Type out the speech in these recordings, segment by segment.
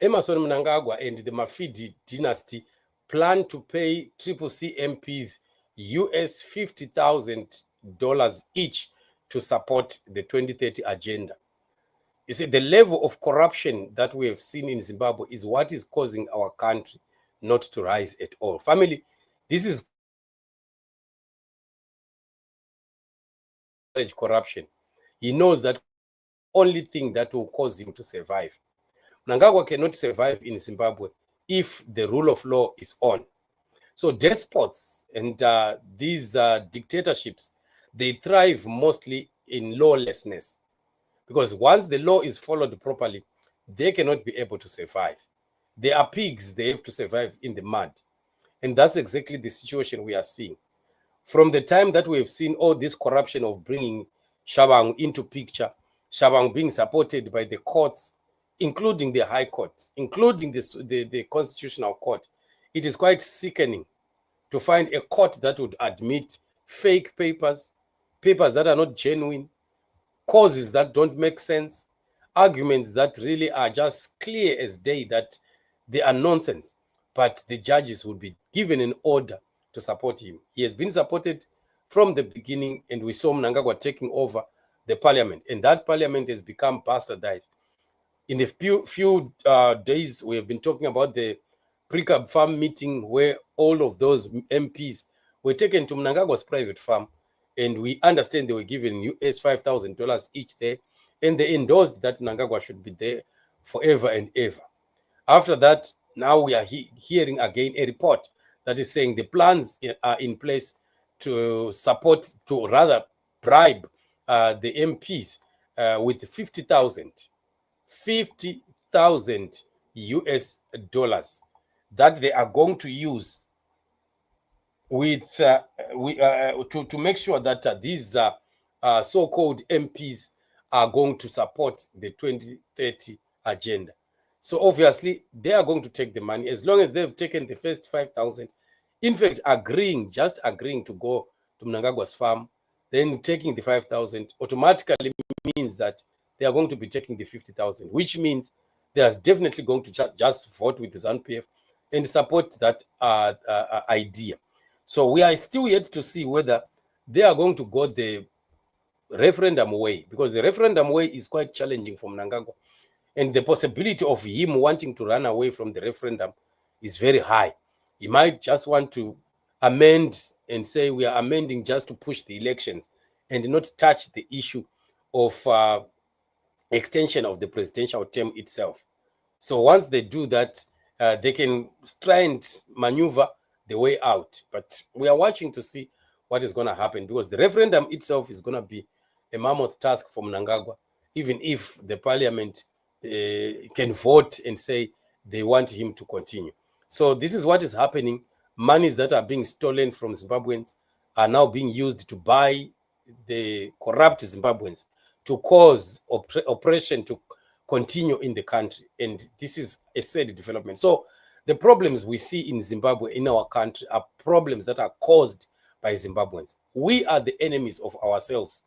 Emmerson Mnangagwa and the Mafidi dynasty plan to pay Ccc Mps US $50,000 each to support the 2030 agenda. You see, the level of corruption that we have seen in Zimbabwe is what is causing our country not to rise at all. Family, this is corruption. He knows that only thing that will cause him to survive. Mnangagwa cannot survive in Zimbabwe if the rule of law is on. So despots and these dictatorships, they thrive mostly in lawlessness, because once the law is followed properly, they cannot be able to survive. They are pigs, they have to survive in the mud. And that's exactly the situation we are seeing. From the time that we have seen all this corruption of bringing Shabang into picture, Shabang being supported by the courts, including the High Court, including the Constitutional Court, it is quite sickening to find a court that would admit fake papers, papers that are not genuine, causes that don't make sense, arguments that really are just clear as day that they are nonsense, but the judges would be given an order to support him. He has been supported from the beginning, and we saw Mnangagwa taking over the parliament, and that parliament has become bastardized. In the few days, we have been talking about the Precab farm meeting where all of those MPs were taken to Mnangagwa's private farm, and we understand they were given US $5,000 each there, and they endorsed that Mnangagwa should be there forever and ever. After that, now we are hearing again a report that is saying the plans are in place to support, to rather bribe the MPs with 50,000 US dollars that they are going to use with to make sure that these so-called MPs are going to support the 2030 agenda. So obviously they are going to take the money as long as they've taken the first 5,000. In fact, just agreeing to go to Mnangagwa's farm, then taking the 5,000 automatically means that they are going to be taking the 50,000, which means they are definitely going to just vote with the ZANU-PF and support that idea. So we are still yet to see whether they are going to go the referendum way, because the referendum way is quite challenging for Mnangagwa, and the possibility of him wanting to run away from the referendum is very high. He might just want to amend and say we are amending just to push the elections and not touch the issue of extension of the presidential term itself. So once they do that, they can try and maneuver the way out. But we are watching to see what is going to happen, because the referendum itself is going to be a mammoth task for Mnangagwa, even if the parliament can vote and say they want him to continue. So this is what is happening. Monies that are being stolen from Zimbabweans are now being used to buy the corrupt Zimbabweans, to cause oppression to continue in the country. And this is a sad development. So the problems we see in Zimbabwe, in our country, are problems that are caused by Zimbabweans. We are the enemies of ourselves.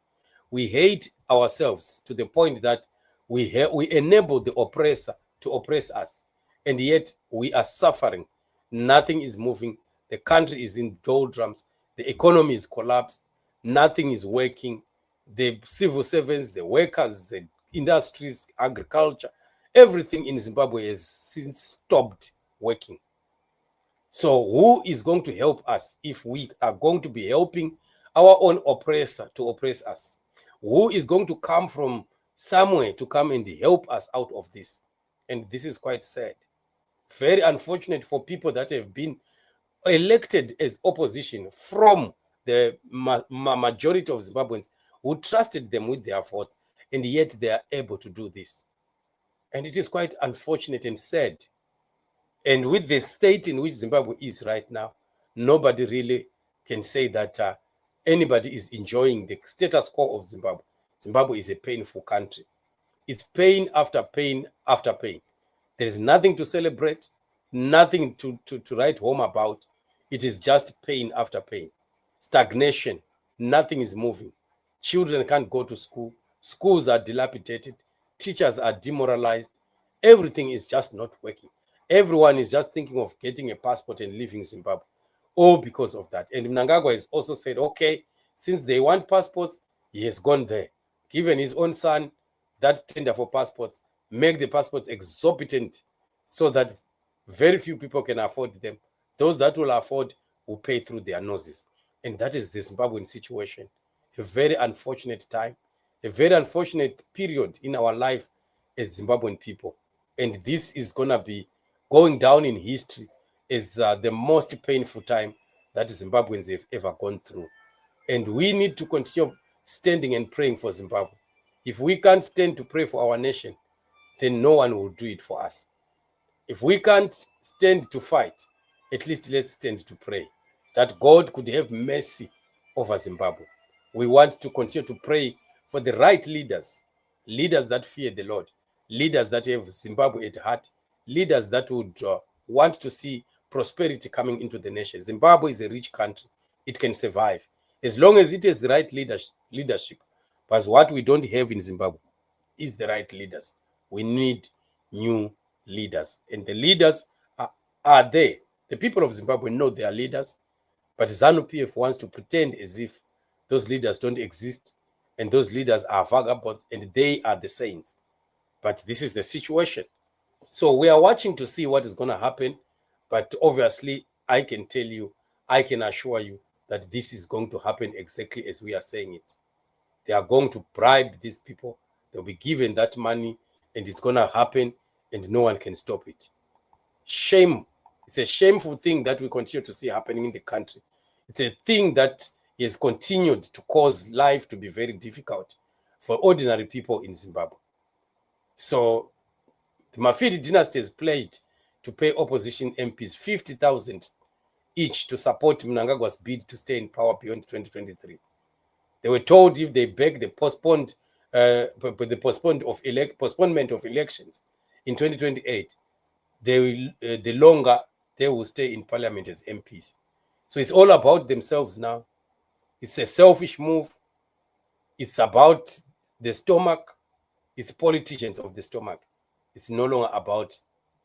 We hate ourselves to the point that we enable the oppressor to oppress us. And yet we are suffering. Nothing is moving. The country is in doldrums. The economy is collapsed. Nothing is working. The civil servants, the workers, the industries, agriculture, everything in Zimbabwe has since stopped working. So who is going to help us if we are going to be helping our own oppressor to oppress us? Who is going to come from somewhere to come and help us out of this? And this is quite sad. Very unfortunate for people that have been elected as opposition from the majority of Zimbabweans who trusted them with their votes, and yet they are able to do this. And it is quite unfortunate and sad. And with the state in which Zimbabwe is right now, nobody really can say that anybody is enjoying the status quo of Zimbabwe. Zimbabwe is a painful country. It's pain after pain after pain. There is nothing to celebrate. nothing to write home about. It is just pain after pain, stagnation. Nothing is moving. Children can't go to school. Schools are dilapidated. Teachers are demoralized. Everything is just not working. Everyone is just thinking of getting a passport and leaving Zimbabwe, all because of that. And Mnangagwa has also said, okay, since they want passports, he has gone there, given his own son that tender for passports, make the passports exorbitant so that very few people can afford them. Those that will afford will pay through their noses. And that is the Zimbabwean situation. A very unfortunate time, a very unfortunate period in our life as Zimbabwean people. And this is going to be going down in history as the most painful time that Zimbabweans have ever gone through. And we need to continue standing and praying for Zimbabwe. If we can't stand to pray for our nation, then no one will do it for us. If we can't stand to fight, at least let's stand to pray that God could have mercy over Zimbabwe. We want to continue to pray for the right leaders, leaders that fear the Lord, leaders that have Zimbabwe at heart, leaders that would want to see prosperity coming into the nation. Zimbabwe is a rich country. It can survive as long as it has the right leadership. But what we don't have in Zimbabwe is the right leaders. We need new leaders, and the leaders are there. The people of Zimbabwe know they are leaders, but ZANU-PF wants to pretend as if those leaders don't exist and those leaders are vagabonds and they are the saints. But this is the situation. So we are watching to see what is going to happen. But obviously, I can tell you, I can assure you that this is going to happen exactly as we are saying it. They are going to bribe these people. They'll be given that money and it's going to happen and no one can stop it. Shame. It's a shameful thing that we continue to see happening in the country. It's a thing that has continued to cause life to be very difficult for ordinary people in Zimbabwe. So the Mafidi dynasty has pledged to pay opposition MPs 50,000 each to support Mnangagwa's bid to stay in power beyond 2023. They were told if they beg the postponement of elections in 2028, the longer they will stay in parliament as MPs. So it's all about themselves now. It's a selfish move. It's about the stomach. It's politicians of the stomach. It's no longer about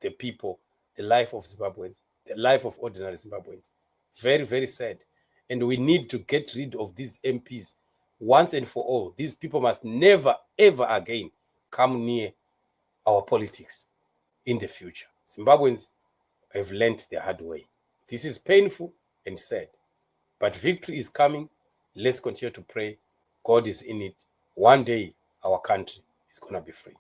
the people, the life of Zimbabweans, the life of ordinary Zimbabweans. Very, very sad. And we need to get rid of these MPs once and for all. These people must never, ever again come near our politics in the future. Zimbabweans have learned the hard way. This is painful and sad, but victory is coming. Let's continue to pray. God is in it. One day, our country is going to be free.